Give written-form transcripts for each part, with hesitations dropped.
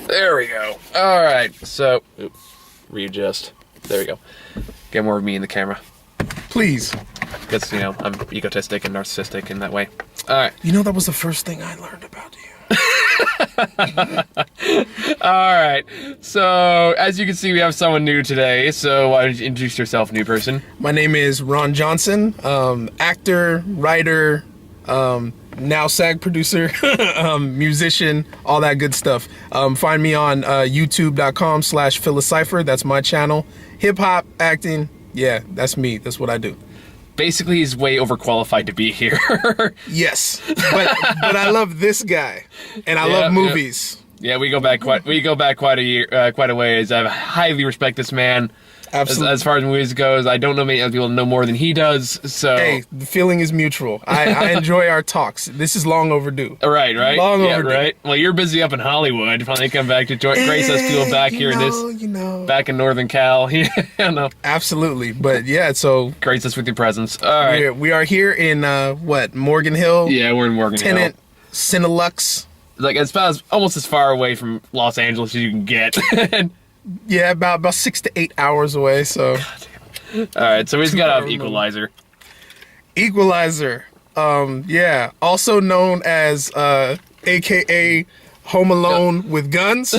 There we go. All right, so readjust. There we go. Get more of me in the camera. Please. Because, you know, I'm egotistic and narcissistic in that way. All right. You know, that was the first thing I learned about you. All right. So, as you can see, we have someone new today. So, why don't you introduce yourself, new person? My name is Ron Johnson, actor, writer, now SAG producer, musician, all that good stuff. Find me on youtube.com/philocipher. That's my channel. Hip hop, acting. Yeah, that's me. That's what I do. Basically, he's way overqualified to be here. Yes, but I love this guy, and I love movies. Yeah, we go back quite a ways. I highly respect this man. Absolutely. As far as movies goes, I don't know many other people know more than he does. So hey, the feeling is mutual. I enjoy our talks. This is long overdue. Right. Long overdue. Right. Well, you're busy up in Hollywood. Finally come back to grace us people back here back in Northern Cal. No. Absolutely, but yeah. So grace us with your presence. All right. We are here in Morgan Hill. Yeah, we're in Morgan Hill. Tenant Cinelux. Like almost as far away from Los Angeles as you can get. Yeah, about 6 to 8 hours away. So, all right. So we just got off Equalizer. Equalizer. Yeah. Also known as AKA Home Alone with Guns,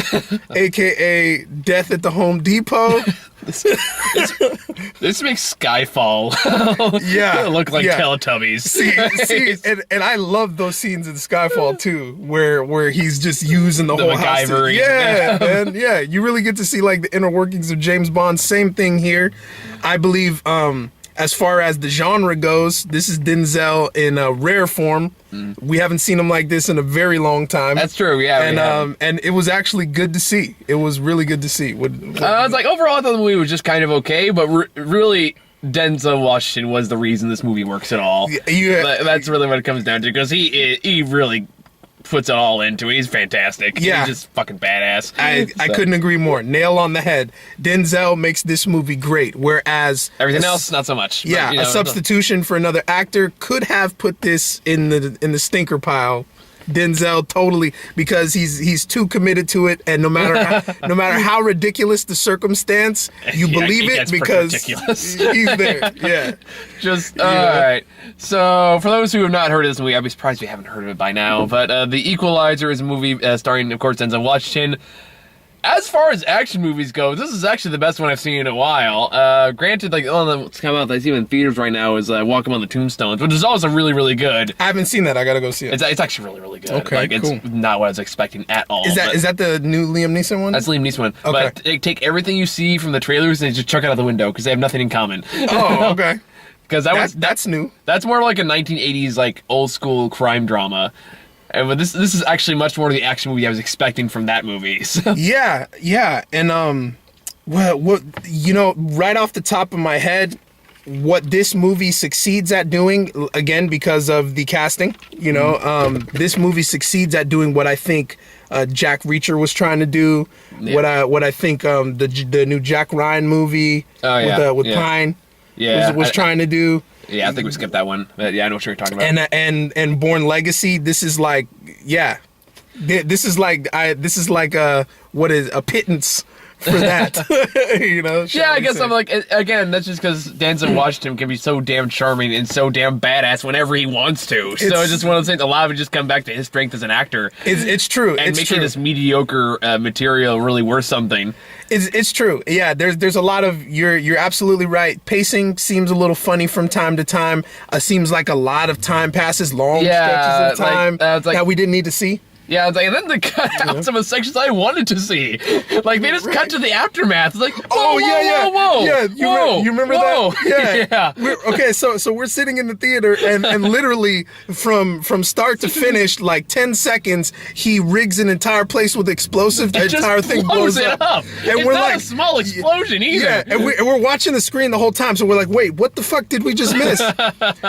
AKA Death at the Home Depot. This makes Skyfall look like Teletubbies. See, and I love those scenes in Skyfall too, where he's just using the whole house. And you really get to see like the inner workings of James Bond. Same thing here. I believe as far as the genre goes, this is Denzel in a rare form. We haven't seen him like this in a very long time. That's true. Yeah, and it was actually good to see. It was really good to see. I was like, overall, I thought the movie was just kind of okay, but really, Denzel Washington was the reason this movie works at all. That's really what it comes down to, because he really puts it all into it. He's fantastic. Yeah. He's just fucking badass. I couldn't agree more. Nail on the head. Denzel makes this movie great, whereas everything else, not so much. Yeah, a substitution for another actor could have put this in the stinker pile. Denzel totally, because he's too committed to it, and no matter how ridiculous the circumstance, you believe it because he's there. Yeah. All right. So, for those who have not heard of this movie, I'd be surprised if you haven't heard of it by now. But The Equalizer is a movie starring, of course, Denzel Washington. As far as action movies go, this is actually the best one I've seen in a while. Granted, like, the one that's come out that I see in theaters right now is Walk Among the Tombstones, which is also really, really good. I haven't seen that. I gotta go see it. It's actually really, really good. Okay, cool. It's not what I was expecting at all. Is that the new Liam Neeson one? That's Liam Neeson one. Okay. But they take everything you see from the trailers and just chuck it out the window because they have nothing in common. Oh, okay. Because that's new. That's more like a 1980s like old school crime drama. But this is actually much more the action movie I was expecting from that movie. So. Yeah, and what right off the top of my head, what this movie succeeds at doing, again because of the casting, this movie succeeds at doing what I think Jack Reacher was trying to do, what I think the new Jack Ryan movie with Pine was trying to do. Yeah, I think we skipped that one. But yeah, I know what you're talking about. And Born Legacy. This is like, this is like a pittance for that. Yeah, I guess I'm like, again, that's just because Denzel Washington can be so damn charming and so damn badass whenever he wants to. So it's just one of those things. A lot of it just come back to his strength as an actor. It's true. And making this mediocre material really worth something. It's true. Yeah, there's a lot of you're absolutely right. Pacing seems a little funny from time to time. Seems like a lot of time passes, long stretches of time that we didn't need to see. Yeah, it's like, and then they cut out some of the sections I wanted to see. Like, they just cut to the aftermath. It's like, whoa. Yeah, you remember that? Yeah. Okay, so we're sitting in the theater, and literally from start to finish, like 10 seconds, he rigs an entire place with explosives. The entire thing blows up. And we're not a small explosion either. Yeah, and we're watching the screen the whole time, so we're like, wait, what the fuck did we just miss?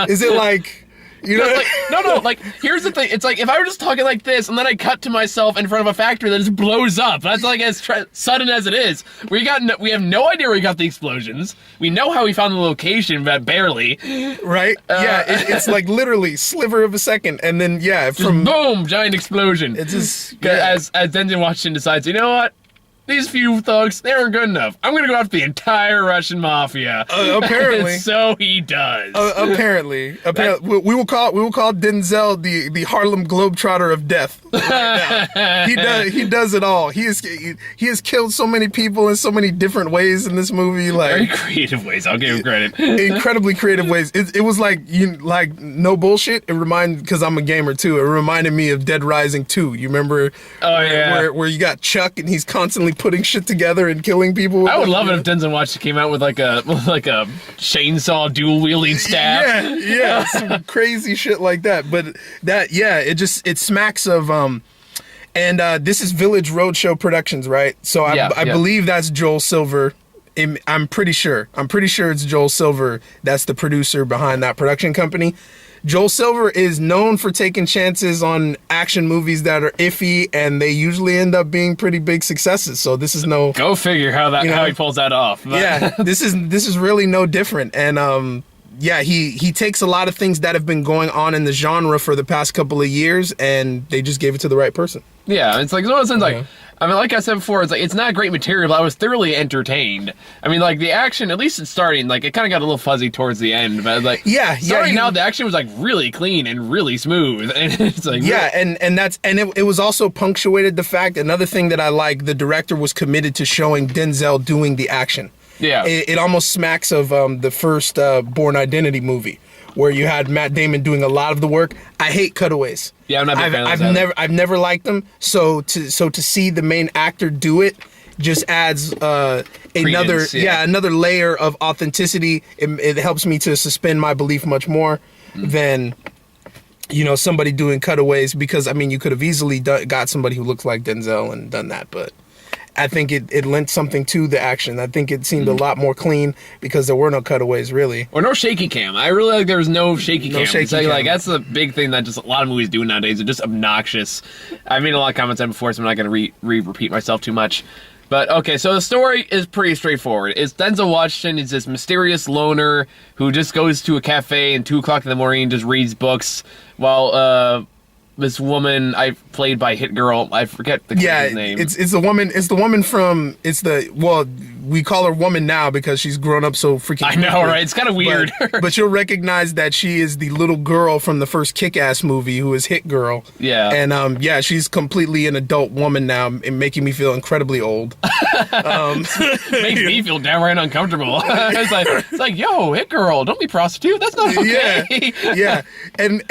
Is it like... You know, like, no. Like, here's the thing. It's like if I were just talking like this, and then I cut to myself in front of a factory that just blows up. That's like as sudden as it is. We have no idea where he got the explosions. We know how he found the location, but barely. Right? It's like literally sliver of a second, and then from boom, giant explosion. It's just as Denzel Washington decides, you know what? These few thugs, they aren't good enough. I'm gonna go after the entire Russian mafia. Apparently, so he does. Apparently, we will call Denzel the Harlem Globetrotter of death. Right now. He does it all. He has killed so many people in so many different ways in this movie. Like very creative ways. I'll give him credit. Incredibly creative ways. It was like no bullshit. It reminded, because I'm a gamer too. It reminded me of Dead Rising 2. You remember? Oh yeah. Where you got Chuck and he's constantly putting shit together and killing people. I would love it if Denzel Washington came out with like a chainsaw dual wielding staff. Yeah, some crazy shit like that. But it smacks of and this is Village Roadshow Productions, right? So I believe that's Joel Silver. I'm pretty sure it's Joel Silver that's the producer behind that production company. Joel Silver is known for taking chances on action movies that are iffy, and they usually end up being pretty big successes. So this is no... Go figure how he pulls that off. But. Yeah, this is really no different. And he takes a lot of things that have been going on in the genre for the past couple of years, and they just gave it to the right person. Yeah, it's like, it's one of those things like... I mean, like I said before, it's like it's not great material, but I was thoroughly entertained. I mean, like the action, at least it's starting, like it kind of got a little fuzzy towards the end, but like starting out, the action was like really clean and really smooth, and it's like it was also punctuated the fact. Another thing that I like, the director was committed to showing Denzel doing the action. Yeah, it almost smacks of the first Bourne Identity movie, where you had Matt Damon doing a lot of the work. I hate cutaways. Yeah, I'm not a big fan of those. I've never liked them. So to see the main actor do it just adds another layer of authenticity. It helps me to suspend my belief much more than somebody doing cutaways, because I mean you could have easily got somebody who looks like Denzel and done that, but I think it lent something to the action. I think it seemed a lot more clean because there were no cutaways, really. Or no shaky cam. I really like there was no shaky cam. Shaky cam. Like that's the big thing that just a lot of movies do nowadays. They're just obnoxious. I've made a lot of comments on it before, so I'm not going to repeat myself too much. But, okay, so the story is pretty straightforward. It's Denzel Washington. He's this mysterious loner who just goes to a cafe at 2 o'clock in the morning and just reads books while, this woman played by Hit Girl, I forget the name. It's the woman from we call her woman now because she's grown up so freaking quickly. I know, right? It's kind of weird. But you'll recognize that she is the little girl from the first Kick-Ass movie who is Hit Girl. Yeah. And she's completely an adult woman now and making me feel incredibly old. Makes me feel downright uncomfortable. It's like, yo, Hit Girl, don't be prostitute. That's not okay. Yeah. And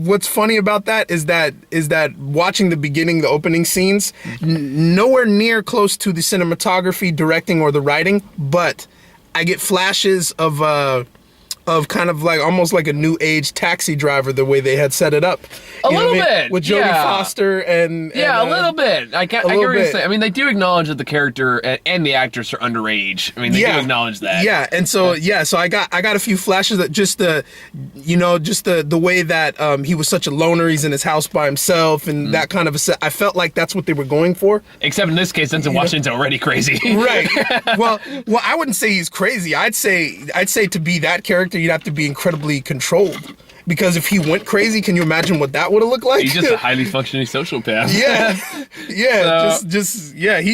what's funny about that is that watching the opening scenes, nowhere near close to the cinematography, directing, or the writing, but I get flashes of kind of like almost like a new age Taxi Driver, the way they had set it up. A little bit. With Jodie Foster and a little bit. I get what you're saying. I mean, they do acknowledge that the character and the actress are underage. I mean, they do acknowledge that. Yeah, and so so I got a few flashes that just the way that he was such a loner. He's in his house by himself and that kind of I felt like that's what they were going for. Except in this case, Denzel Washington's already crazy. Right. Well, I wouldn't say he's crazy. I'd say to be that character, you'd have to be incredibly controlled. Because if he went crazy, can you imagine what that would have looked like? He's just a highly functioning sociopath. He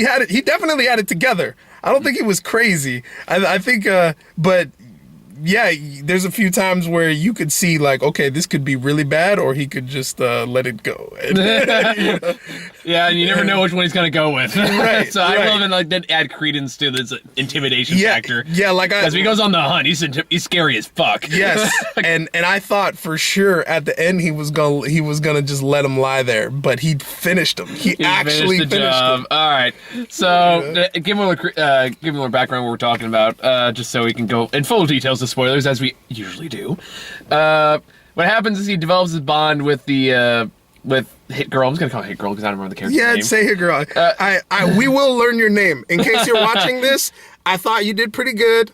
had it. He definitely had it together. I don't think he was crazy. I think, but yeah, there's a few times where you could see like, okay, this could be really bad, or he could just let it go. Yeah, and you never know which one he's gonna go with. Right. So I love it. Like that add credence to this intimidation factor. Yeah, like because he goes on the hunt, he's scary as fuck. Yes, and I thought for sure at the end he was gonna just let him lie there, but he finished him. He actually finished him. All right, so give him a little background what we're talking about, just so we can go in full details of spoilers as we usually do. What happens is he develops his bond with the with Hit Girl. I'm just gonna call her Hit Girl because I don't remember the character's name. Yeah, say Hit Girl. We will learn your name in case you're watching this. I thought you did pretty good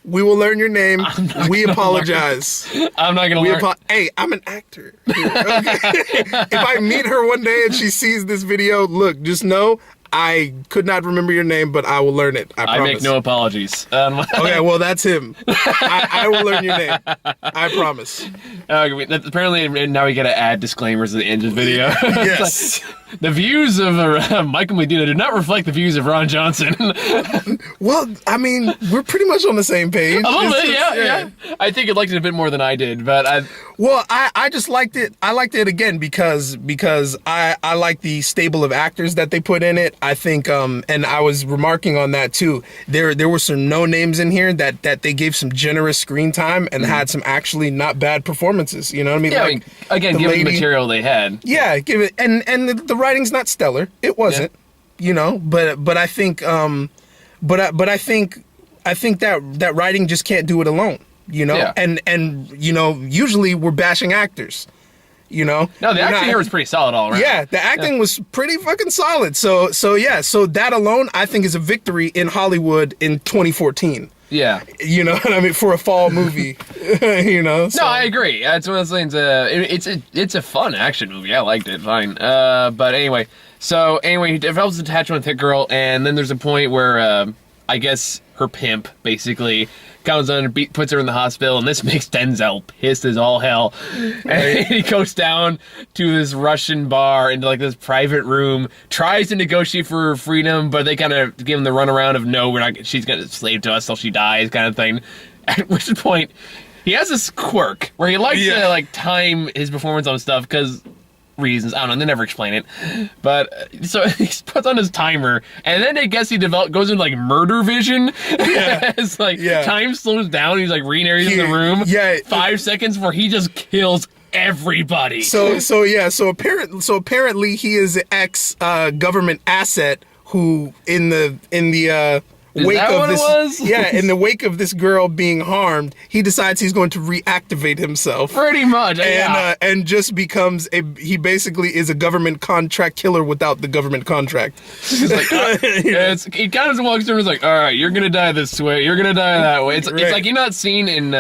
We will learn your name. We apologize. I'm not gonna learn. Hey, I'm an actor. Here, okay? If I meet her one day and she sees this video, look, just know I could not remember your name, but I will learn it. I promise. I make no apologies. Okay, well, that's him. I will learn your name. I promise. Apparently, now we gotta add disclaimers at the end of the video. Yes. Like, the views of Michael Medina do not reflect the views of Ron Johnson. Well, I mean, we're pretty much on the same page. A little bit, yeah. I think it liked it a bit more than I did, but I just liked it. I liked it again because I like the stable of actors that they put in it. I think, and I was remarking on that too. There were some no names in here that they gave some generous screen time and had some actually not bad performances. You know what I mean? yeah. Like, Again, given the material they had. yeah, give it, and the writing's not stellar. It wasn't, you know, but I think, but I think that writing just can't do it alone. You know, Yeah. and you know, usually we're bashing actors. You know, No, the acting here was pretty solid all around. yeah, the acting was pretty fucking solid. So that alone, I think, is a victory in Hollywood in 2014. Yeah. You know what I mean? For a fall movie, you know. So. No, I agree. That's one of those things. It's a fun action movie. I liked it. Fine. But anyway, he develops an attachment with Hit Girl, and then there's a point where I guess her pimp basically comes on and puts her in the hospital, and this makes Denzel pissed as all hell. And he goes down to this Russian bar into like this private room, tries to negotiate for her freedom, but they kind of give him the runaround of no, she's gonna slave to us till she dies, kind of thing. At which point, he has this quirk where he likes to like time his performance on stuff because reasons. I don't know. They never explain it. But so he puts on his timer, and then I guess he goes into like murder vision. Yeah. It's like time slows down. He's like re-narrating the room. Yeah. 5 seconds where he just kills everybody. So apparently he is an ex government asset who in the wake that of what this, it was? yeah, in the wake of this girl being harmed, he decides he's going to reactivate himself. Pretty much, and just becomes he basically is a government contract killer without the government contract. He's like, he kind of walks through and is like, all right, you're gonna die this way, you're gonna die that way. It's like you're not seen in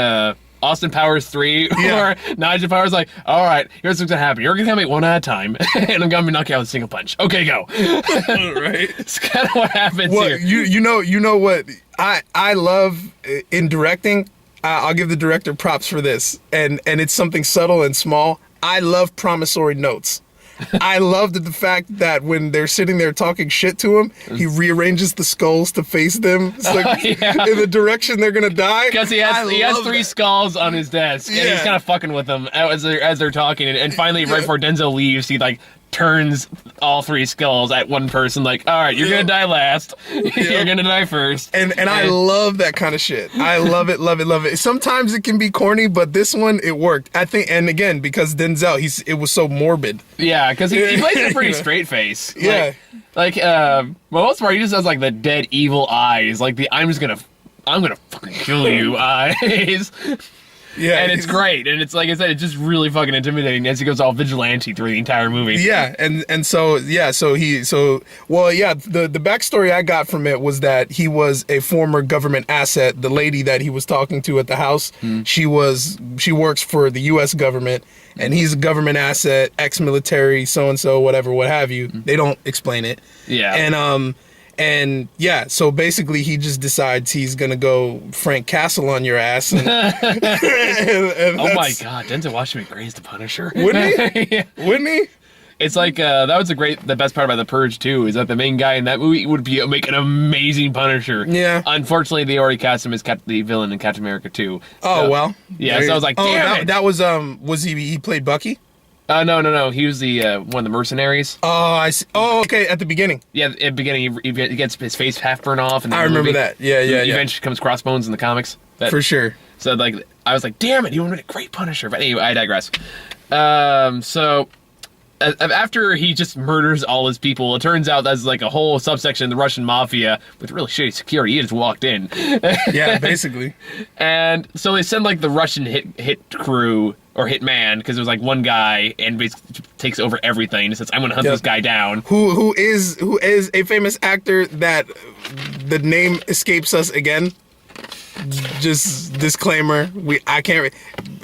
Austin Powers 3 where Nigel Powers like, all right, here's what's gonna happen. You're gonna make one at a time, and I'm gonna knock you out with a single punch. Okay, go. Right. It's kind of what happens here. You know what I love in directing. I'll give the director props for this, and it's something subtle and small. I love promissory notes. I loved the fact that when they're sitting there talking shit to him, he rearranges the skulls to face them. It's like in the direction they're gonna die. Because he has 3 skulls on his desk, and he's kind of fucking with them as they're talking. And finally, right before Denzel leaves, he like turns all 3 skulls at one person. Like, all right, you're gonna die last. You're gonna die first. And I love that kind of shit. I love it, love it, love it. Sometimes it can be corny, but this one it worked. I think, and again because Denzel, it was so morbid. Yeah, because he plays a pretty straight face. Yeah. Like most part, he just has like the dead evil eyes, like the I'm gonna fucking kill you eyes. Yeah, and it's great, and it's like I said, it's just really fucking intimidating as he goes all vigilante through the entire movie. Yeah, the backstory I got from it was that he was a former government asset. The lady that he was talking to at the house, she works for the U.S. government, and he's a government asset, ex-military, so and so, whatever, what have you. They don't explain it. Yeah, and yeah, so basically he just decides he's gonna go Frank Castle on your ass. And, and oh my God, Denzel Washington grazed the Punisher. Wouldn't he? Yeah. Wouldn't he? It's like that was the best part about The Purge too, is that the main guy in that movie would make an amazing Punisher. Yeah. Unfortunately, they already cast him as the villain in Captain America 2. Oh well. Yeah, so I was like, damn it. That was he played Bucky? No. He was the one of the mercenaries. Oh, I see. Oh, okay. At the beginning. Yeah, at the beginning, he gets his face half burned off. And I remember that. Yeah. He eventually becomes Crossbones in the comics. For sure. So, like, I was like, damn it, he would have been a great Punisher. But anyway, I digress. So, after he just murders all his people, it turns out that's like a whole subsection of the Russian mafia with really shitty security. He just walked in. Yeah, basically. And so they send, like, the Russian hit crew... or Hitman, because there's like one guy and basically takes over everything and says, I'm gonna hunt this guy down. Who is a famous actor that the name escapes us again. just disclaimer.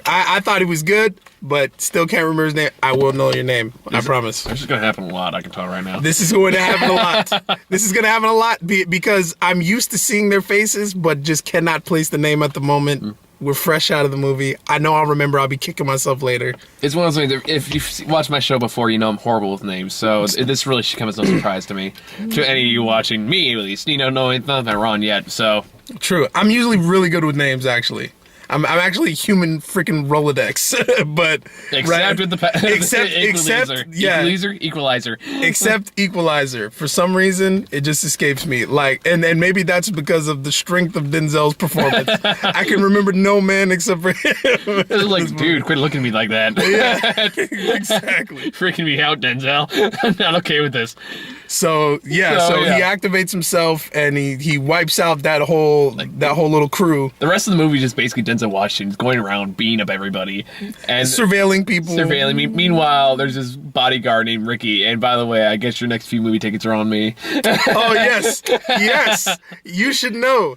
I thought he was good, but still can't remember his name. I will know your name. I promise. This is gonna happen a lot. I can tell right now. This is going to happen a lot. This is going to happen a lot because I'm used to seeing their faces, but just cannot place the name at the moment. We're fresh out of the movie. I know I'll remember. I'll be kicking myself later. It's one of those things. If you've watched my show before, you know I'm horrible with names. So this really should come as no surprise to me. To any of you watching, me at least. You don't know nothing wrong yet. So true. I'm usually really good with names, actually. I'm actually human freaking Rolodex, but except with the Equalizer. Except Equalizer. For some reason, it just escapes me. Like, and maybe that's because of the strength of Denzel's performance. I can remember no man except for him. It's like, dude, quit looking at me like that. Yeah, exactly. Freaking me out, Denzel. I'm not okay with this. So he activates himself and he wipes out that whole little crew. The rest of the movie is just basically Denzel Washington going around beating up everybody and surveilling people. Meanwhile, there's this bodyguard named Ricky. And by the way, I guess your next few movie tickets are on me. Oh yes. You should know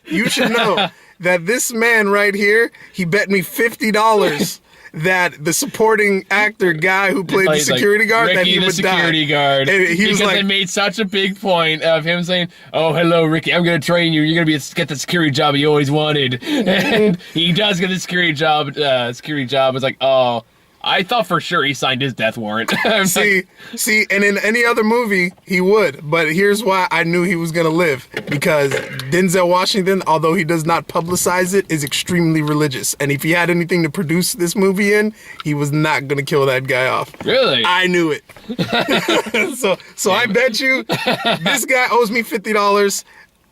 that this man right here, he bet me $50. That the supporting actor guy who played the security guard, Ricky, that he would die. The security guard. And because they made such a big point of him saying, "Oh, hello, Ricky. I'm going to train you. You're going to get the security job you always wanted." And he does get the security job. Security job is like, oh. I thought for sure he signed his death warrant. See, and in any other movie, he would. But here's why I knew he was going to live. Because Denzel Washington, although he does not publicize it, is extremely religious. And if he had anything to produce this movie in, he was not going to kill that guy off. Really? I knew it. So I bet you this guy owes me $50.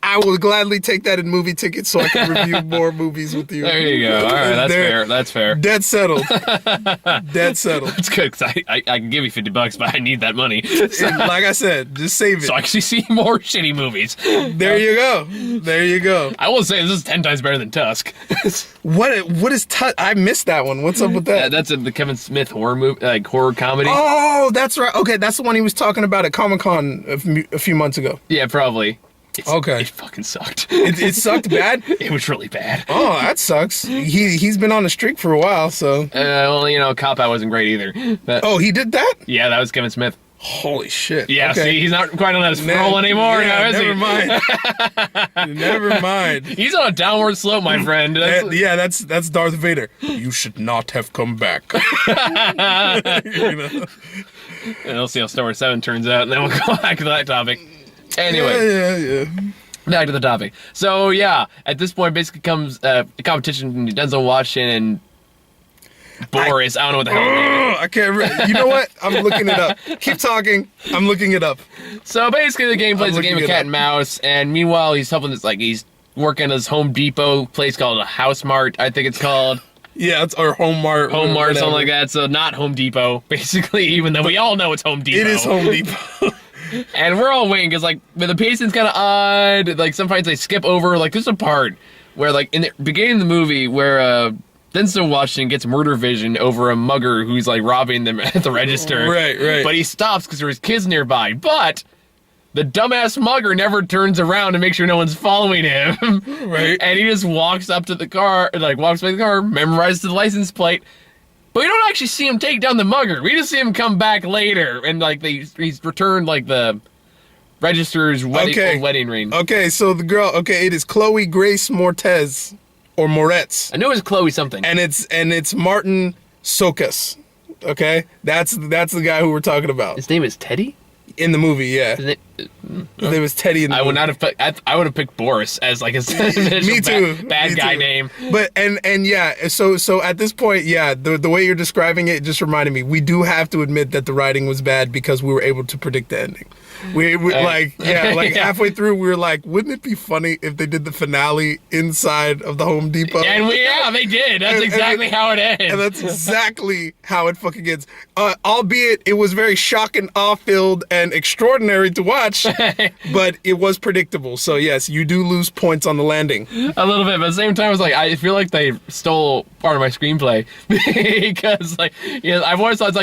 I will gladly take that in movie tickets so I can review more movies with you. There you go. All right, that's fair. That's fair. Dead settled. Dead settled. That's good because I can give you $50, but I need that money. So, like I said, just save it. So I can see more shitty movies. There you go. There you go. I will say this is 10 times better than Tusk. What is Tusk? I missed that one. What's up with that? That's the Kevin Smith horror movie, like horror comedy. Oh, that's right. Okay, that's the one he was talking about at Comic-Con a few months ago. Yeah, probably. It fucking sucked. It sucked bad? It was really bad. Oh, that sucks. He's been on the streak for a while, so. Well, Cop Out wasn't great either. But, he did that? Yeah, that was Kevin Smith. Holy shit. Yeah, okay. See, he's not quite on that roll anymore now, is never he? Mind. Never mind. He's on a downward slope, my friend. That's Darth Vader. You should not have come back. And we'll see how Star Wars 7 turns out, and then we'll go back to that topic. Anyway, back to the topic. So yeah, at this point, basically comes a competition between Denzel Washington and Boris. I don't know what the hell his name is. I can't. You know what? I'm looking it up. Keep talking. I'm looking it up. So basically, the game plays a game of cat and mouse, and meanwhile, he's helping this he's working at his Home Depot place called a House Mart, I think it's called. Yeah, it's our Home Mart. Home Mart, something like that. So not Home Depot, basically. Even though we all know it's Home Depot. It is Home Depot. And we're all waiting because, the pacing's kind of odd. Sometimes they skip over. There's a part where, in the beginning of the movie, where Denzel Washington gets murder vision over a mugger who's, robbing them at the register. Right. But he stops because there's kids nearby. But the dumbass mugger never turns around to make sure no one's following him. Right. And he just walks up to the car, walks by the car, memorizes the license plate. But we don't actually see him take down the mugger. We just see him come back later, and he's returned the register's wedding ring. Okay, so the girl. Okay, it is Chloe Grace Moretz, or Moretz. I knew it was Chloe something. And it's Martin Sokas. Okay, that's the guy who we're talking about. His name is Teddy. In the movie, yeah. There was Teddy in the movie. Would not have I would have picked Boris as his Me too. bad guy name. But and yeah, so at this point, yeah, the way you're describing it just reminded me. We do have to admit that the writing was bad because we were able to predict the ending. Halfway through we were like, wouldn't it be funny if they did the finale inside of the Home Depot? And they did. That's exactly how it ends. And that's exactly how it fucking ends. Albeit it was very shocking, awe-filled, and extraordinary to watch, but it was predictable. So yes, you do lose points on the landing. A little bit, but at the same time, I feel like they stole part of my screenplay because I've always thought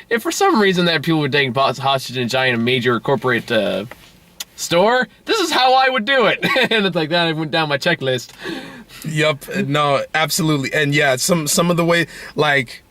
if for some reason that people were taking hostage in a giant major corporate store, this is how I would do it. And it's that I went down my checklist. Yep. No, absolutely. And yeah, some of the way, like,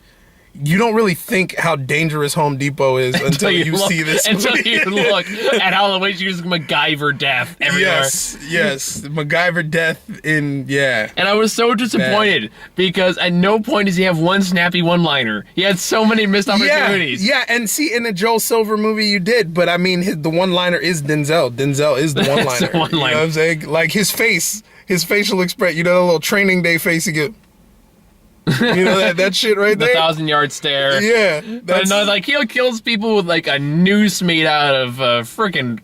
you don't really think how dangerous Home Depot is until you see this movie. Until you look at how the way she uses MacGyver death everywhere. Yes. MacGyver death yeah. And I was so disappointed because at no point does he have one snappy one-liner. He had so many missed opportunities. Yeah, and see, in a Joel Silver movie you did, but I mean, the one-liner is Denzel. Denzel is the one-liner. You know what I'm saying? Like, his facial expression, you know, the little Training Day face he get. You know that shit right there? The 1,000-yard stare. Yeah. But no, like, he kills people with, like, a noose made out of freaking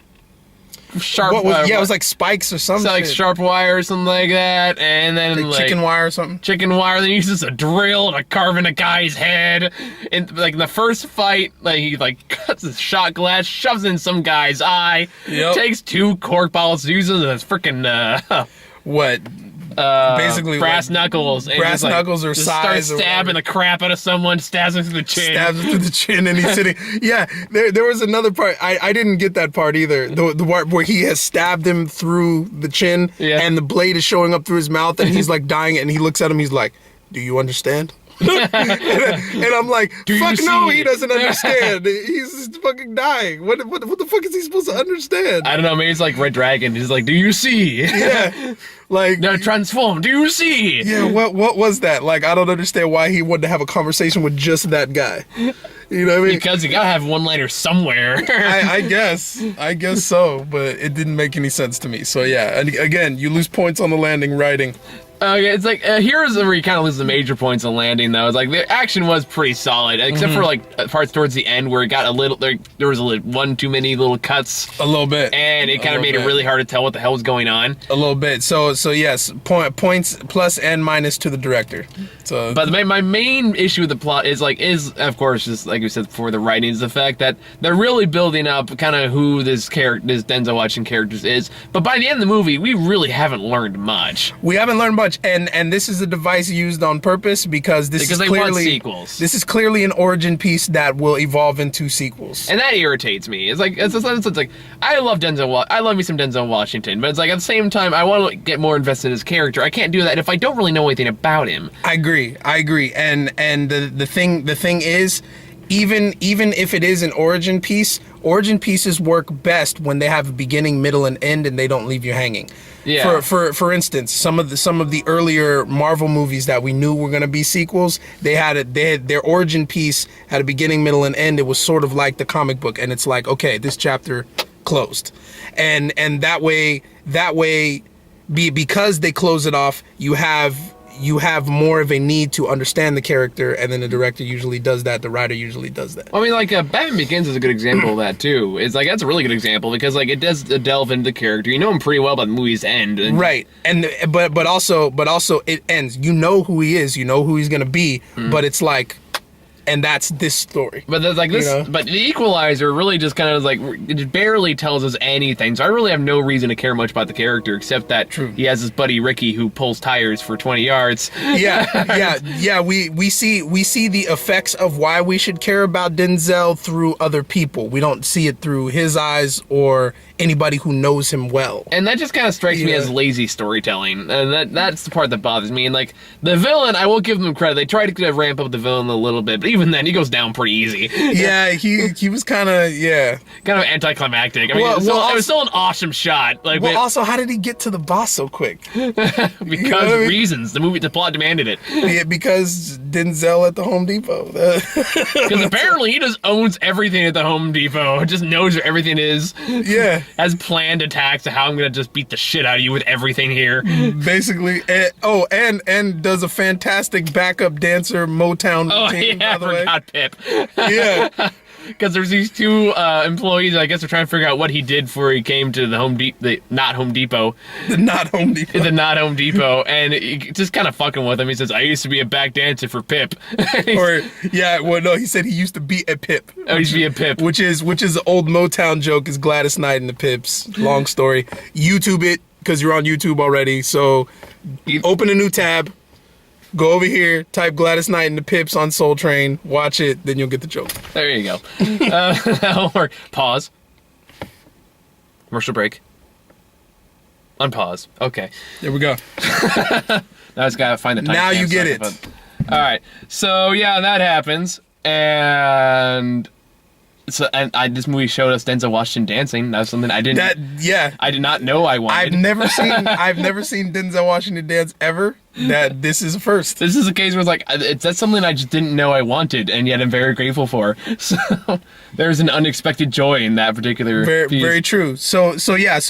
sharp wire. Yeah, it was like spikes or something. Like sharp wire or something like that. And then, like chicken wire or something. Chicken wire. Then he uses a drill to carve in a guy's head. And, like, in the first fight, like, he, like, cuts his shot glass, shoves in some guy's eye, takes 2 cork bottles, uses his freaking, what? Basically brass knuckles. And brass just, knuckles or size. Starts stabbing the crap out of someone, stabs him through the chin. And he's sitting. Yeah, there was another part. I didn't get that part either. The part where he has stabbed him through the chin and the blade is showing up through his mouth and he's like dying and he looks at him, he's like, "Do you understand?" and I'm like, fuck no, he doesn't understand. He's fucking dying. What the fuck is he supposed to understand? I don't know, maybe it's like Red Dragon. He's like, "Do you see?" Yeah. Like, now transform. Do you see? Yeah, what was that? Like, I don't understand why he wanted to have a conversation with just that guy. You know what I mean? Because you gotta have one-liner somewhere. I guess so, but it didn't make any sense to me. So yeah, and again, you lose points on the landing writing. Okay, it's like, here's where you kind of lose the major points on landing, though. It's like, the action was pretty solid, except for, like, parts towards the end where it got a little, there was one too many little cuts. A little bit. And it kind of made it really hard to tell what the hell was going on. A little bit. So yes, points plus and minus to the director. So, but my main issue with the plot is, of course, just like we said before, the writing is the fact that they're really building up kind of who this Denzel Washington character is. But by the end of the movie, we really haven't learned much. We haven't learned much. And this is a device used on purpose because this is clearly sequels. This is clearly an origin piece that will evolve into sequels, and that irritates me. It's like I love Denzel. I love me some Denzel Washington, but it's like at the same time I want to get more invested in his character. I can't do that if I don't really know anything about him. I agree. And the thing is, even if it is an origin pieces work best when they have a beginning, middle, and end, and they don't leave you hanging. Yeah. For instance, some of the earlier Marvel movies that we knew were going to be sequels, they had their origin piece had a beginning, middle, and end. It was sort of like the comic book, and it's like, okay, this chapter closed, and that way, because they close it off, you have more of a need to understand the character, and then the director usually does that, the writer usually does that. I mean, like, Batman Begins is a good example of that, too. It's like, that's a really good example, because, like, it does delve into the character. You know him pretty well by the movie's end. Right, but also it ends. You know who he is, you know who he's gonna be, but it's like, and that's this story. But there's like this, but the Equalizer really just kind of like, it barely tells us anything. So I really have no reason to care much about the character except that he has his buddy Ricky who pulls tires for 20 yards. Yeah. We see the effects of why we should care about Denzel through other people. We don't see it through his eyes or anybody who knows him well. And that just kind of strikes me as lazy storytelling. And that's the part that bothers me. And like the villain, I will give them credit. They tried to ramp up the villain a little bit, but even then he goes down pretty easy. Yeah, he was kind of anticlimactic. I mean, it was still an awesome shot. Like, also, how did he get to the boss so quick? Because reasons. The plot demanded it. Yeah, because Denzel at the Home Depot. Because apparently he just owns everything at the Home Depot. Just knows where everything is. Yeah. Has planned attacks to how I'm gonna just beat the shit out of you with everything here. Basically, and does a fantastic backup dancer Motown routine. Yeah, I forgot Pip. Yeah. Because there's these two employees, I guess they're trying to figure out what he did before he came to the not Home Depot. The not Home Depot. The not Home Depot. And he just kind of fucking with him. He says, I used to be a back dancer for Pip. He said he used to be a Pip. Oh, he used to be a Pip. Which is an old Motown joke, is Gladys Knight and the Pips. Long story. YouTube it, because you're on YouTube already. So open a new tab. Go over here, type Gladys Knight and the Pips on Soul Train, watch it, then you'll get the joke. There you go. That'll work. Pause. Commercial break. On pause. Okay. There we go. Now I just gotta find the time. Now you get it. All right. So yeah, that happens, and this movie showed us Denzel Washington dancing. That's something I didn't. I did not know I wanted. I've never seen Denzel Washington dance ever. This is a first. This is a case where it's like that's something I just didn't know I wanted, and yet I'm very grateful for. So there's an unexpected joy in that particular. Very true. So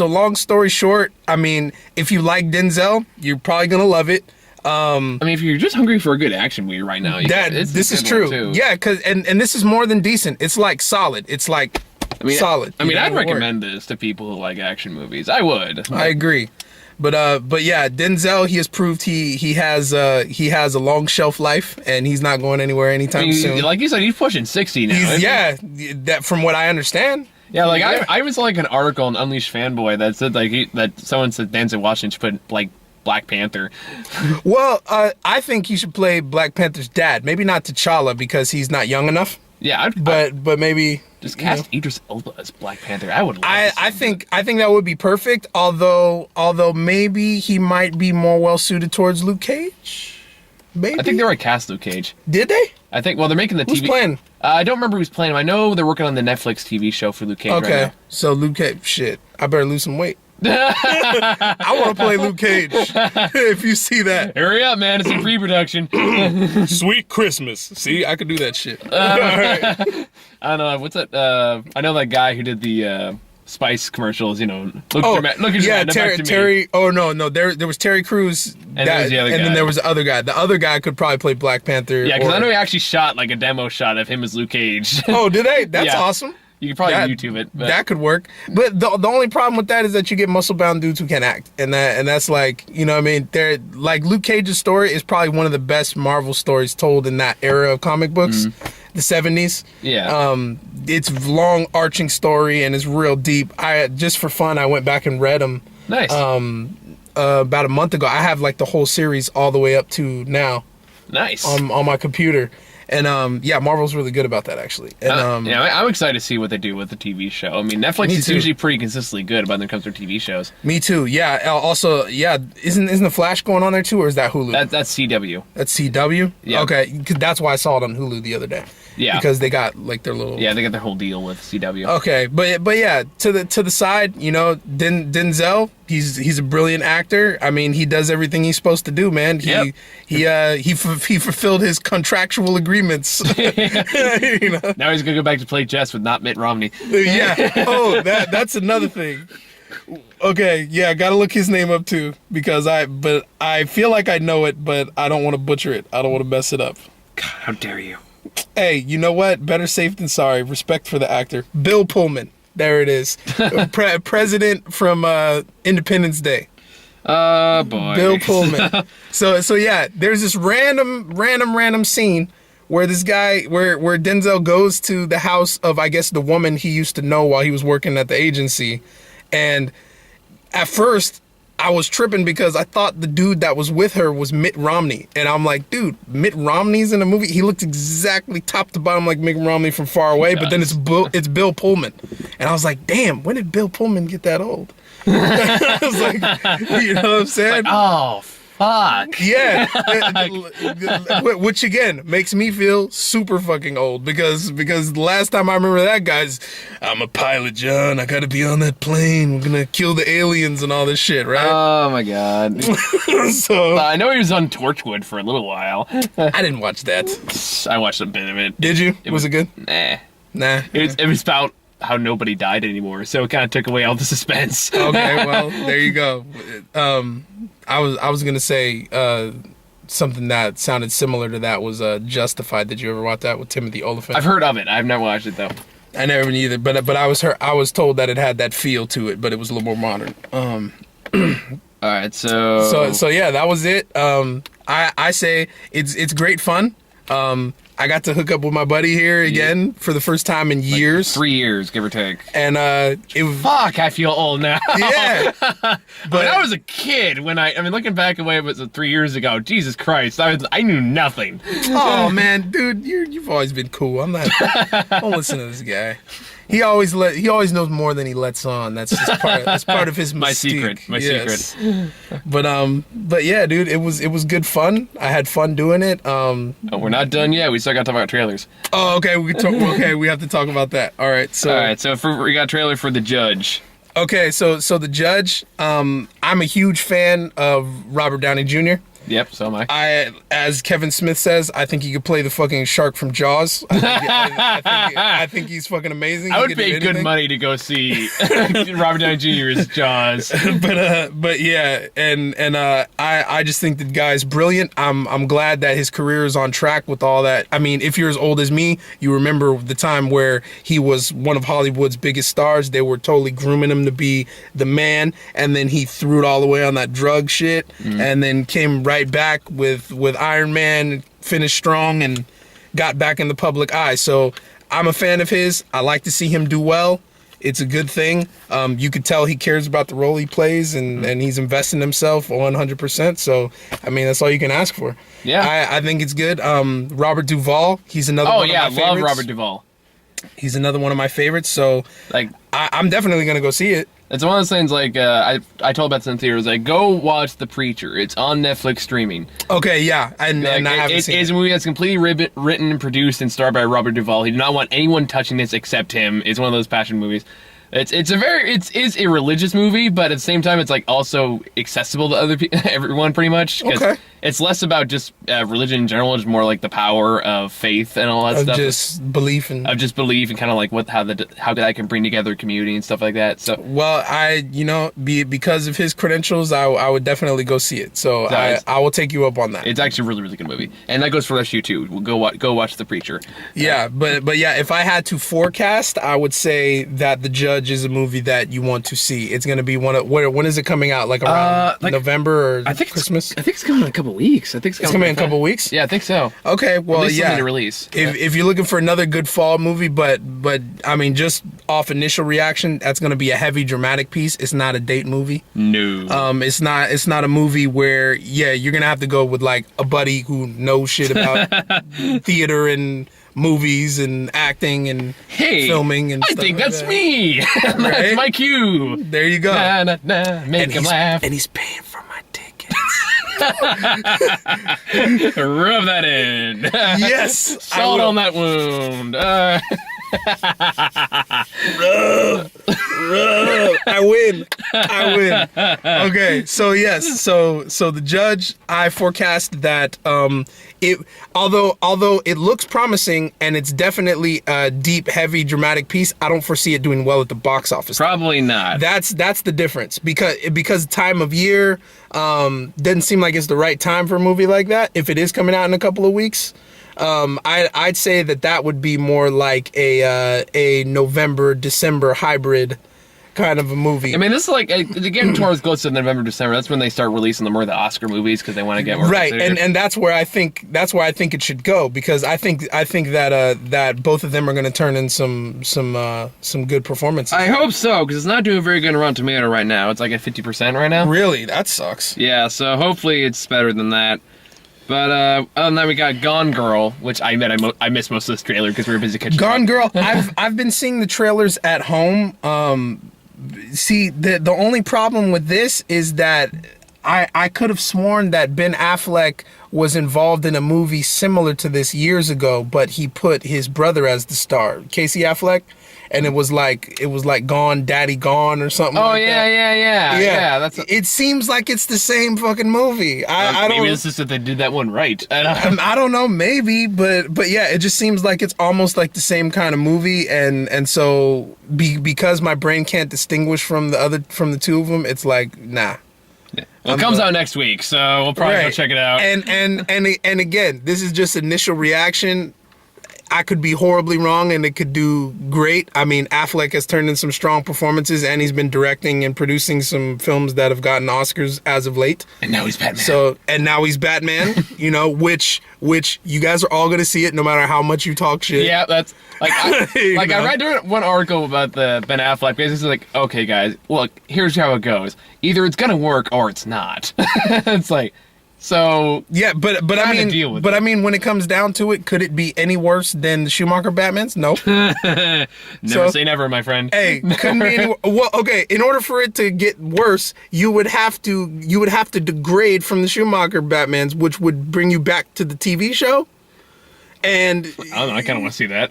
long story short, I mean, if you like Denzel, you're probably gonna love it. I mean, if you're just hungry for a good action movie right now, this is true. Yeah, and this is more than decent. It's like solid. It's like solid. I mean, I'd recommend this to people who like action movies. I would. I agree. But yeah, Denzel, he has proved he has a long shelf life, and he's not going anywhere anytime soon. Like you said, he's pushing 60 now. That from what I understand. Yeah, like I even saw like an article on Unleashed Fanboy that said that someone said Denzel Washington should put like Black Panther. Well, I think he should play Black Panther's dad. Maybe not T'Challa because he's not young enough. Yeah, but maybe just cast Idris Elba as Black Panther. I would. I think that would be perfect. Although maybe he might be more well suited towards Luke Cage. Maybe. I think they already cast Luke Cage. Did they? I think. Well, they're making the Who's TV. Playing? I don't remember who's playing him. I know they're working on the Netflix TV show for Luke Cage. Okay, right now. So Luke Cage. Shit, I better lose some weight. I want to play Luke Cage. If you see that, hurry up, man! It's in pre-production. Sweet Christmas. See, I could do that shit. I don't know what's that. I know that guy who did the Spice commercials. You know, Terry. Oh no, there was Terry Crews, and then there was the other guy. The other guy could probably play Black Panther. Yeah, because I know he actually shot like a demo shot of him as Luke Cage. Oh, did they? That's awesome. You could probably YouTube it. But. That could work. But the only problem with that is that you get muscle-bound dudes who can act. And that's like, you know what I mean? They're like Luke Cage's story is probably one of the best Marvel stories told in that era of comic books, the 70s. Yeah. It's long arching story and it's real deep. Just for fun, I went back and read them. Nice. About a month ago. I have like the whole series all the way up to now. Nice. On my computer. And Marvel's really good about that actually. And I'm excited to see what they do with the TV show. I mean, Netflix is usually pretty consistently good when it comes to TV shows. Me too. Yeah. Also, isn't the Flash going on there too, or is that Hulu? That's CW. That's CW. Yeah. Okay, that's why I saw it on Hulu the other day. Yeah. Because they got like their little. Yeah, they got their whole deal with CW. Okay, but yeah, to the side, you know, Denzel, he's a brilliant actor. I mean, he does everything he's supposed to do, man. He fulfilled his contractual agreements. You know? Now he's gonna go back to play chess with not Mitt Romney. Yeah. Oh, that's another thing. Okay, yeah, gotta look his name up too because I feel like I know it, but I don't want to butcher it. I don't want to mess it up. God, how dare you? Hey, you know what? Better safe than sorry. Respect for the actor. Bill Pullman. There it is. President from Independence Day. Oh, boy. Bill Pullman. So yeah, there's this random scene where this guy, where Denzel goes to the house of, I guess, the woman he used to know while he was working at the agency. And at first, I was tripping because I thought the dude that was with her was Mitt Romney. And I'm like, dude, Mitt Romney's in the movie? He looked exactly top to bottom like Mitt Romney from far away, but then it's Bill Pullman. And I was like, damn, when did Bill Pullman get that old? I was like, you know what I'm saying? Like, oh, fuck. Yeah. Which again makes me feel super fucking old because the last time I remember that guy's, I'm a pilot, John. I gotta be on that plane. We're gonna kill the aliens and all this shit, right? Oh my god. So I know he was on Torchwood for a little while. I didn't watch that. I watched a bit of it. Did you? Was it good? Nah. It was about how nobody died anymore, so it kind of took away all the suspense. Okay, well, there you go. I was gonna say something that sounded similar to that was Justified. Did you ever watch that with Timothy Olyphant? I've heard of it. I've never watched it though. I never either, but I was told that it had that feel to it, but it was a little more modern. All right, so yeah, that was it. I say it's great fun. I got to hook up with my buddy here again for the first time in years. Like 3 years, give or take. And fuck, I feel old now. Yeah. But I was a kid when I mean, looking back away, it was 3 years ago. Jesus Christ, I knew nothing. Oh man, dude, you've always been cool. I'm not. Don't listen to this guy. He always knows more than he lets on. That's just part of his mystique. My secret. But yeah, dude, it was good fun. I had fun doing it. Oh, we're not done yet. We still got to talk about trailers. Oh, okay. We have to talk about that. All right. So we got a trailer for The Judge. Okay, so The Judge. I'm a huge fan of Robert Downey Jr. Yep, so am I. As Kevin Smith says, I think he could play the fucking shark from Jaws. I think he's fucking amazing. I would pay good money to go see Robert Downey Jr.'s Jaws. but yeah, and I just think the guy's brilliant. I'm glad that his career is on track with all that. I mean, if you're as old as me, you remember the time where he was one of Hollywood's biggest stars. They were totally grooming him to be the man, and then he threw it all away on that drug shit, and then came right back with Iron Man, finished strong, and got back in the public eye. So I'm a fan of his. I like to see him do well. It's a good thing. You could tell he cares about the role he plays, and he's investing himself 100%. So, I mean, that's all you can ask for. Yeah. I think it's good. Robert Duvall, he's another one of my favorites. I love Robert Duvall. He's another one of my favorites, so I'm definitely going to go see it. It's one of those things like, I told Beth in theaters, like, go watch The Preacher. It's on Netflix streaming. Okay, yeah, and I haven't seen it. It's a movie that's completely written, produced, and starred by Robert Duvall. He did not want anyone touching this except him. It's one of those passion movies. It's a religious movie, but at the same time, it's like also accessible to other people, everyone pretty much. Okay. It's less about just religion in general. It's more like the power of faith and all that stuff. Just belief and kind of like how that can bring together a community and stuff like that. So well, because of his credentials, I would definitely go see it. So I will take you up on that. It's actually a really, really good movie, and that goes for the rest of you too. We'll go watch The Preacher. Yeah, but yeah, if I had to forecast, I would say that The Judge is a movie that you want to see. It's going to be when is it coming out? Like around November or Christmas? I think it's coming in a couple weeks. I think it's coming in a couple weeks. Yeah, I think so. Okay, well, yeah. To release. If you're looking for another good fall movie, but I mean, just off initial reaction, that's going to be a heavy dramatic piece. It's not a date movie. No. It's not a movie where you're going to have to go with like a buddy who knows shit about theater and movies and acting and filming and stuff. I think that's me. That's right? my cue. There you go. Make him laugh. And he's paying for my tickets. Rub that in. Yes. Salt on that wound. Rub. I win. Okay, so yes, so The Judge, I forecast that although it looks promising and it's definitely a deep, heavy, dramatic piece, I don't foresee it doing well at the box office. Probably not. That's the difference because time of year doesn't seem like it's the right time for a movie like that. If it is coming out in a couple of weeks. I'd say that would be more like a November, December hybrid kind of a movie. I mean, this is like getting towards close to November, December. That's when they start releasing more of the Oscar movies because they want to get more right. And that's where I think it should go, because I think that both of them are going to turn in some good performances. I hope so, because it's not doing very good around Tomato right now. It's like at 50% right now. Really, that sucks. Yeah, so hopefully it's better than that. But other than that, we got Gone Girl, which I missed most of this trailer because we were busy catching Gone up. Girl, I've been seeing the trailers at home. See, the only problem with this is that I could have sworn that Ben Affleck was involved in a movie similar to this years ago, but he put his brother as the star, Casey Affleck. And it was like Gone, Daddy Gone or something like that. Yeah. It seems like it's the same fucking movie. I don't. Maybe it's just that they did that one right. I don't know, maybe, but yeah, it just seems like it's almost like the same kind of movie, and so because my brain can't distinguish from the two of them, it's like nah. Yeah. Well, it comes out next week, so we'll probably go check it out. And again, this is just initial reaction. I could be horribly wrong and it could do great. I mean, Affleck has turned in some strong performances and he's been directing and producing some films that have gotten Oscars as of late. And now he's Batman. Now he's Batman, which you guys are all going to see it no matter how much you talk shit. Yeah, that's like I read one article about the Ben Affleck. Basically, like, okay, guys, look, here's how it goes. Either it's going to work or it's not. It's like, So yeah, but I kinda deal mean, with but it. I mean, when it comes down to it, could it be any worse than the Schumacher Batmans? No. never say never, my friend. Hey, couldn't be any. Well, okay. In order for it to get worse, you would have to degrade from the Schumacher Batmans, which would bring you back to the TV show. And I don't know. I kind of want to see that.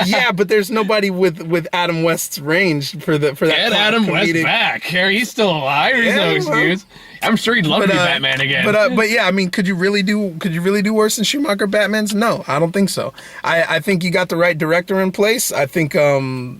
yeah, but there's nobody with Adam West's range for that. Get Adam West back. He's still alive. There's no excuse. I'm sure he'd love to be Batman again. But yeah, I mean, could you really do worse than Schumacher Batmans? No, I don't think so. I think you got the right director in place. I think although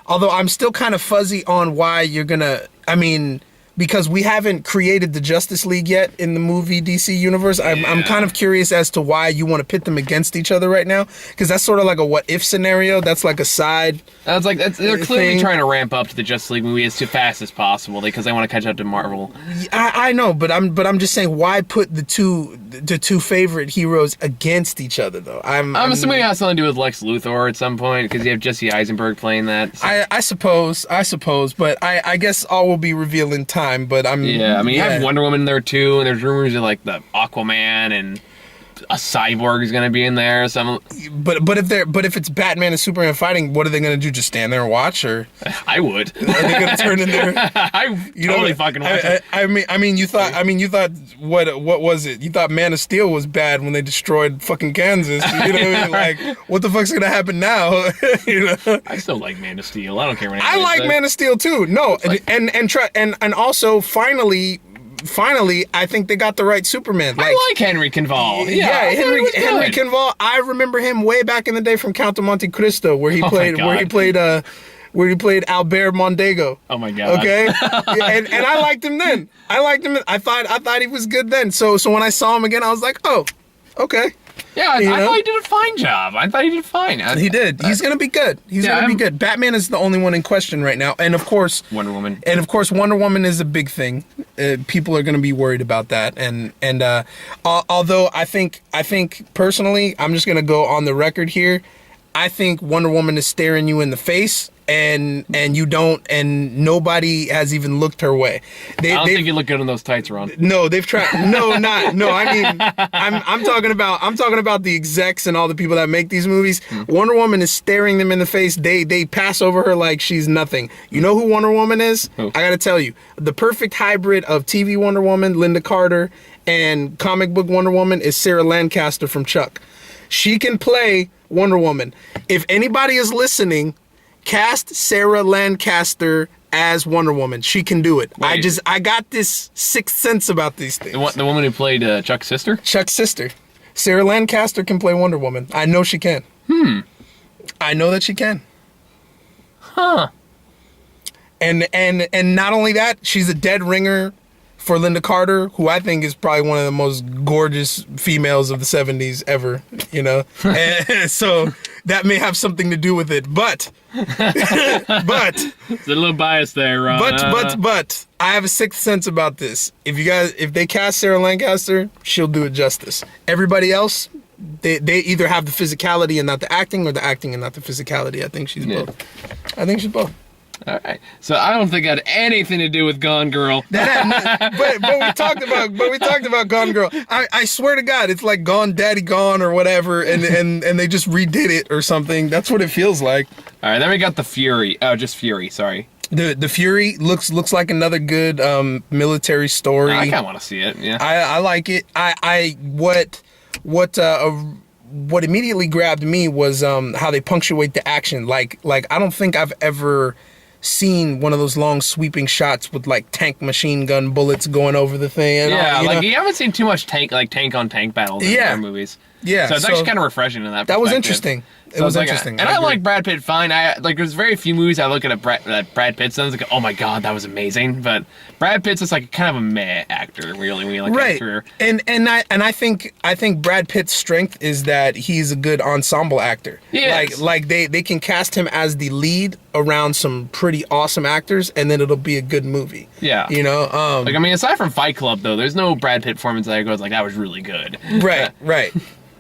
I'm still kind of fuzzy on why you're gonna. I mean, because we haven't created the Justice League yet in the movie DC universe. I'm kind of curious as to why you want to pit them against each other right now, because that's sort of like a what if scenario. That's like a side. They're clearly trying to ramp up to the Justice League movie as fast as possible because they want to catch up to Marvel. I know, but I'm just saying, why put the two favorite heroes against each other though? I'm assuming it has something to do with Lex Luthor at some point because you have Jesse Eisenberg playing that. So. I suppose, but I guess all will be revealed in time. But you have Wonder Woman in there too, and there's rumors of like the Aquaman and a cyborg is gonna be in there. But if it's Batman and Superman fighting, what are they gonna do? Just stand there and watch, or I would. Are they gonna turn in there? I totally fucking watch it. I mean, you thought what was it? You thought Man of Steel was bad when they destroyed fucking Kansas. You know what I mean? Like, what the fuck's gonna happen now? You know? I still like Man of Steel. I don't care what I like Man of Steel too. No, and also finally, I think they got the right Superman. I like Henry Cavill. Yeah, Henry Cavill. I remember him way back in the day from Count of Monte Cristo, where he played Albert Mondego. Oh my god. Okay, and I liked him then. I thought he was good then. So when I saw him again, I was like, oh, okay. Yeah, I thought he did a fine job. I thought he did fine. He did. He's gonna be good. Gonna be good. Batman is the only one in question right now, and of course Wonder Woman. And of course, Wonder Woman is a big thing. People are gonna be worried about that, and although I think personally, I'm just gonna go on the record here. I think Wonder Woman is staring you in the face, and you don't, and nobody has even looked her way. I don't think you look good in those tights, Ron. No, they've tried. No. I mean, I'm talking about the execs and all the people that make these movies. Wonder Woman is staring them in the face. They pass over her like she's nothing. You know who Wonder Woman is? Who? I gotta tell you, the perfect hybrid of TV Wonder Woman, Linda Carter, and comic book Wonder Woman is Sarah Lancaster from Chuck. She can play Wonder Woman. If anybody is listening, cast Sarah Lancaster as Wonder Woman. She can do it. Wait. I got this sixth sense about these things. The woman who played Chuck's sister? Chuck's sister. Sarah Lancaster can play Wonder Woman. I know she can. I know that she can. Huh. And not only that, she's a dead ringer for Linda Carter, who I think is probably one of the most gorgeous females of the 70s ever, you know? And so that may have something to do with it, but There's a little bias there, Ron. But I have a sixth sense about this. If they cast Sarah Lancaster, she'll do it justice. Everybody else, they either have the physicality and not the acting, or the acting and not the physicality. I think she's both. All right. So I don't think it had anything to do with Gone Girl. But we talked about Gone Girl. I swear to God, it's like Gone Daddy Gone or whatever, and they just redid it or something. That's what it feels like. All right. Then we got the Fury. Oh, just Fury. Sorry. The Fury looks like another good military story. I kind of want to see it. Yeah. I like it. What immediately grabbed me was how they punctuate the action. Like I don't think I've ever seen one of those long sweeping shots with like tank machine gun bullets going over the thing. And yeah, all, you haven't seen too much tank on tank battles in other movies. Yeah, so it's actually kind of refreshing in that perspective. That was interesting. It was interesting. And I like Brad Pitt fine. There's very few movies I look at Brad Pitt's and I was like, oh my god, that was amazing. But Brad Pitt's just like kind of a meh actor, really, when you look at his career. And I think Brad Pitt's strength is that he's a good ensemble actor. Yes. Like they can cast him as the lead around some pretty awesome actors, and then it'll be a good movie. Yeah. You know? aside from Fight Club, though, there's no Brad Pitt performance that goes like, that was really good. Right.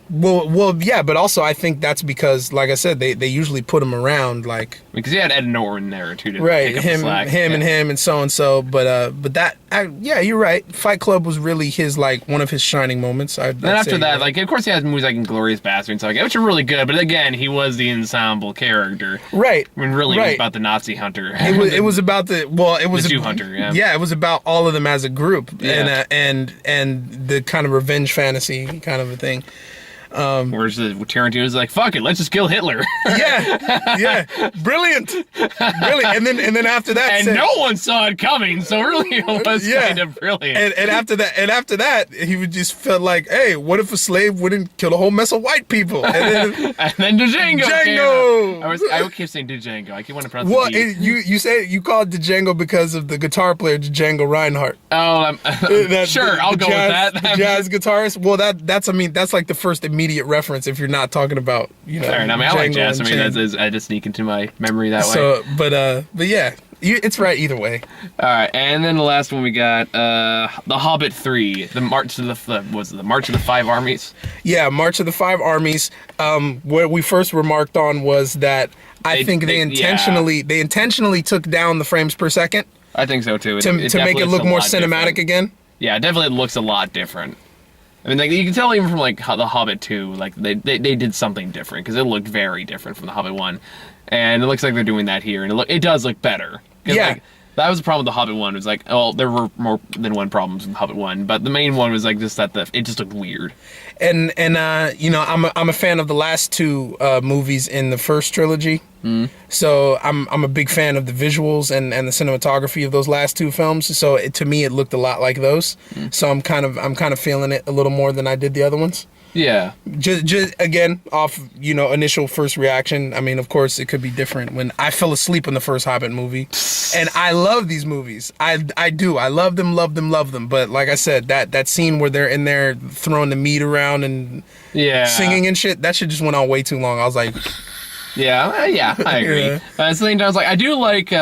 Well, yeah, but also I think that's because, like I said, they usually put him around like Because you had Ed Norton there too to right, pick up him, the slack. and him, and so and so. But that, yeah, you're right. Fight Club was really his like one of his shining moments. Then after that, like of course he has movies like Inglourious Basterds and stuff like that, which are really good. But again, he was the ensemble character, right? When really it right. was about the Nazi hunter. It was about the Jew hunter. Yeah. Yeah, it was about all of them as a group, Yeah. and the kind of revenge fantasy kind of a thing. Whereas Tarantino's like, fuck it, let's just kill Hitler. Yeah, brilliant. And then after that, and no one saw it coming, so really it was kind of brilliant. And after that, he would just felt like, hey, what if a slave wouldn't kill a whole mess of white people? And then Django. Django. I keep saying Django. I keep wanting to pronounce well, it. you call it Django because of the guitar player Django Reinhardt. Oh, sure, I'll go with that. The jazz guitarist. Well, that's like the first immediate reference if you're not talking about, Fair enough. I mean, I like jazz. I mean, I just sneak into my memory that way. So, but yeah, it's right either way. All right, and then the last one we got, The Hobbit 3, the March of the March of the Five Armies. Yeah, March of the Five Armies. What we first remarked on was that I think they intentionally took down the frames per second. I think so too. To make it look more cinematic again. Yeah, it definitely looks a lot different. I mean, like you can tell even from like The Hobbit 2, like they did something different because it looked very different from The Hobbit 1, and it looks like they're doing that here, and it does look better. Yeah. Like, that was the problem with The Hobbit 1. It was like, well, there were more than one problem with The Hobbit 1, but the main one was like just that it just looked weird. And I'm a fan of the last two movies in the first trilogy. So I'm a big fan of the visuals and the cinematography of those last two films. So to me, it looked a lot like those. So I'm kind of feeling it a little more than I did the other ones. Yeah. Just again off initial first reaction. I mean, of course, it could be different. When I fell asleep in the first Hobbit movie, and I love these movies. I do. I love them. But like I said, that scene where they're in there throwing the meat around and singing and shit, that shit just went on way too long. I was like, yeah, I agree. Yeah. At the same time, I was like, I do like.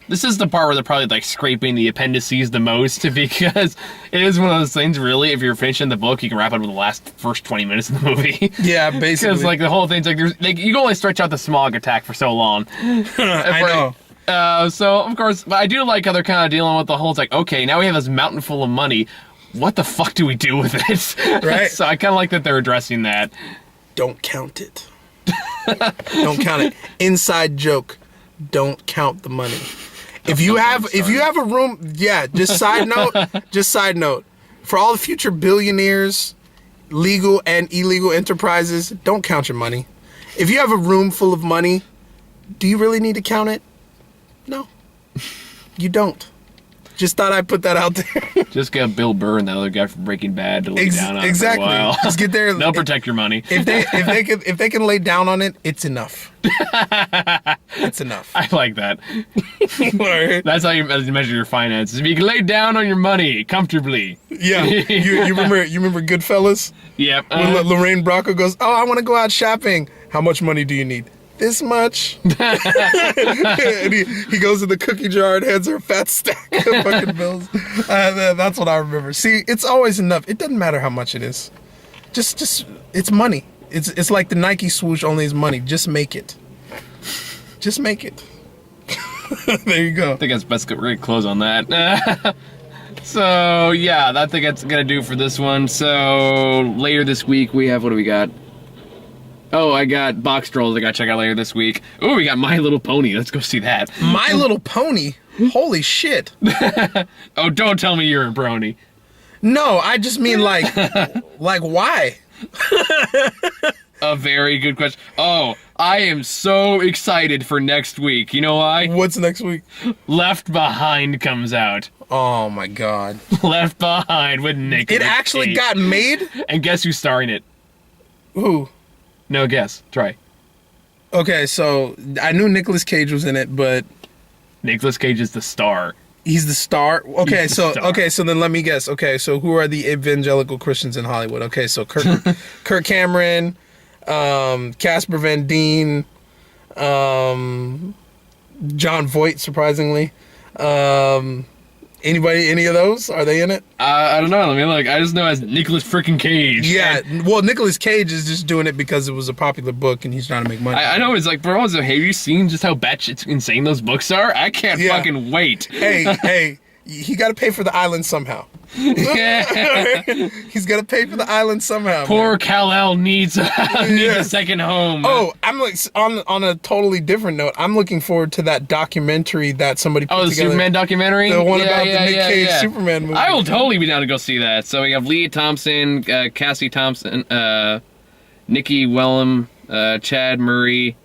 This is the part where they're probably like scraping the appendices the most because it is one of those things. Really, if you're finishing the book, you can wrap up with the first 20 minutes of the movie. Yeah, basically. Because like the whole thing's like you can only stretch out the smog attack for so long. I know. So of course, but I do like how they're kind of dealing with the whole. It's like, okay, now we have this mountain full of money. What the fuck do we do with it? Right. So I kind of like that they're addressing that. Don't count it. Don't count it. Inside joke. Don't count the money. If you have a room, just side note, for all the future billionaires, legal and illegal enterprises, don't count your money. If you have a room full of money, do you really need to count it? No, you don't. Just thought I'd put that out there. Just get Bill Burr and that other guy from Breaking Bad to lay down on it for a while. Just get there. They'll protect your money. If they can lay down on it, it's enough. It's enough. I like that. That's how you measure your finances. If you can lay down on your money comfortably. Yeah. You remember Goodfellas? Yep. When Lorraine Bracco goes, "Oh, I want to go out shopping. How much money do you need?" This much. And he goes in the cookie jar and hands her a fat stack of fucking bills. That's what I remember. See, it's always enough. It doesn't matter how much it is. Just it's money. It's like the Nike swoosh, only is money. Just make it. Just make it. There you go. I think that's best to really close on that. So yeah, I think that's gonna do for this one. So later this week we have, what do we got? Oh, I got Box Trolls I gotta check out later this week. Oh, we got My Little Pony. Let's go see that. My Little Pony? Holy shit. Oh, don't tell me you're a brony. No, I just mean like why? A very good question. Oh, I am so excited for next week. You know why? What's next week? Left Behind comes out. Oh my god. Left Behind with Nicolas It actually Cage. got made? And guess who's starring it? Who? No guess. Try. Okay, so I knew Nicolas Cage was in it, but Nicolas Cage is the star. He's the star. Okay, He's the star. Okay, so then let me guess. Okay, so who are the evangelical Christians in Hollywood? Okay, so Kirk Cameron, Casper Van Dien, John Voight, surprisingly, Any of those? Are they in it? I don't know. I mean, like, I just know as Nicolas freaking Cage. Yeah. Well, Nicolas Cage is just doing it because it was a popular book and he's trying to make money. I know it's like, bro, have you seen just how batshit insane those books are? I can't fucking wait. Hey, he got to pay for the island somehow. He's got to pay for the island somehow. Poor Kal-El needs a second home. Oh, I'm like on a totally different note. I'm looking forward to that documentary that somebody put the together. Superman documentary? The one about the Nick Cage Superman movie. I will totally be down to go see that. So we have Leah Thompson, Cassie Thompson, Nikki Wellham, Chad Murray,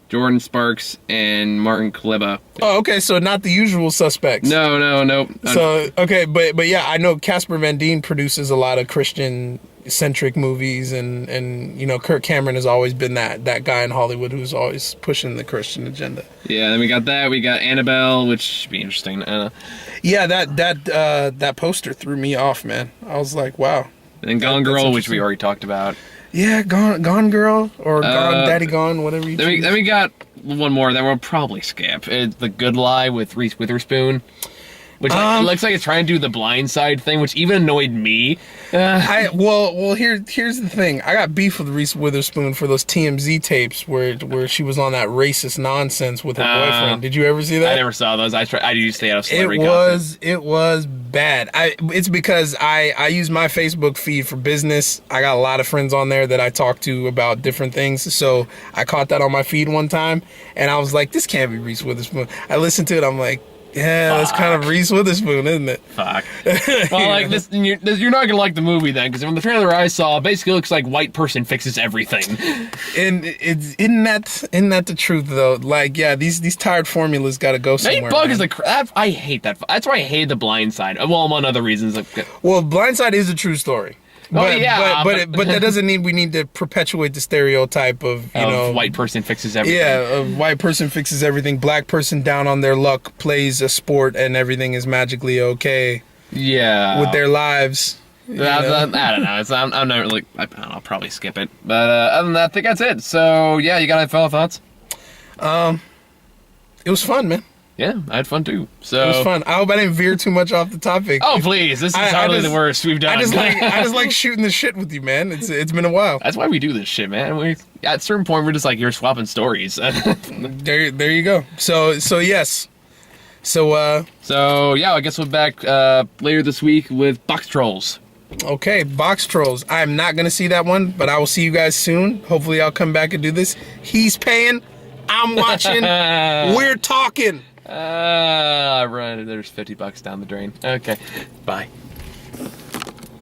Jordan Sparks, and Martin Kleba. Oh, okay, so not the usual suspects. No. So, okay, but yeah, I know Casper Van Dien produces a lot of Christian-centric movies, and you know, Kirk Cameron has always been that guy in Hollywood who's always pushing the Christian agenda. Yeah, then we got that. We got Annabelle, which should be interesting. Yeah, that poster threw me off, man. I was like, wow. And then Gone Girl, which we already talked about. Yeah, Gone Girl, or Gone Daddy Gone, whatever you choose. Then we got one more that we'll probably skip. It's The Good Lie with Reese Witherspoon. Which looks like it's trying to do the Blind Side thing, which even annoyed me. Well, here's the thing. I got beef with Reese Witherspoon for those TMZ tapes where she was on that racist nonsense with her boyfriend. Did you ever see that? I never saw those. I do stay out of celebrity content. It was bad. It's because I use my Facebook feed for business. I got a lot of friends on there that I talk to about different things. So I caught that on my feed one time, and I was like, this can't be Reese Witherspoon. I listened to it. I'm like, yeah, that's kind of Reese Witherspoon, isn't it? Fuck. Well, like this, you're not gonna like the movie then, because from the trailer I saw, it basically looks like white person fixes everything. And isn't that the truth though? Like, yeah, these tired formulas got to go somewhere. Nate Bug is I hate that. That's why I hate The Blind Side. Well, among other reasons. Well, Blind Side is a true story. But that doesn't mean we need to perpetuate the stereotype of white person fixes everything. Yeah, a white person fixes everything. Black person down on their luck plays a sport and everything is magically okay. Yeah, with their lives. I don't know. I'm not really. I'll probably skip it. But other than that, I think that's it. So yeah, you got any final thoughts? It was fun, man. Yeah, I had fun too. So it was fun. I hope I didn't veer too much off the topic. Oh please, this is hardly the worst we've done. I just like shooting the shit with you, man. It's been a while. That's why we do this shit, man. At a certain point we're just like, you're swapping stories. There you go. So yes. So yeah, I guess we'll be back later this week with Box Trolls. Okay, Box Trolls. I'm not gonna see that one, but I will see you guys soon. Hopefully I'll come back and do this. He's paying, I'm watching, we're talking. Right, there's $50 down the drain. Okay, bye.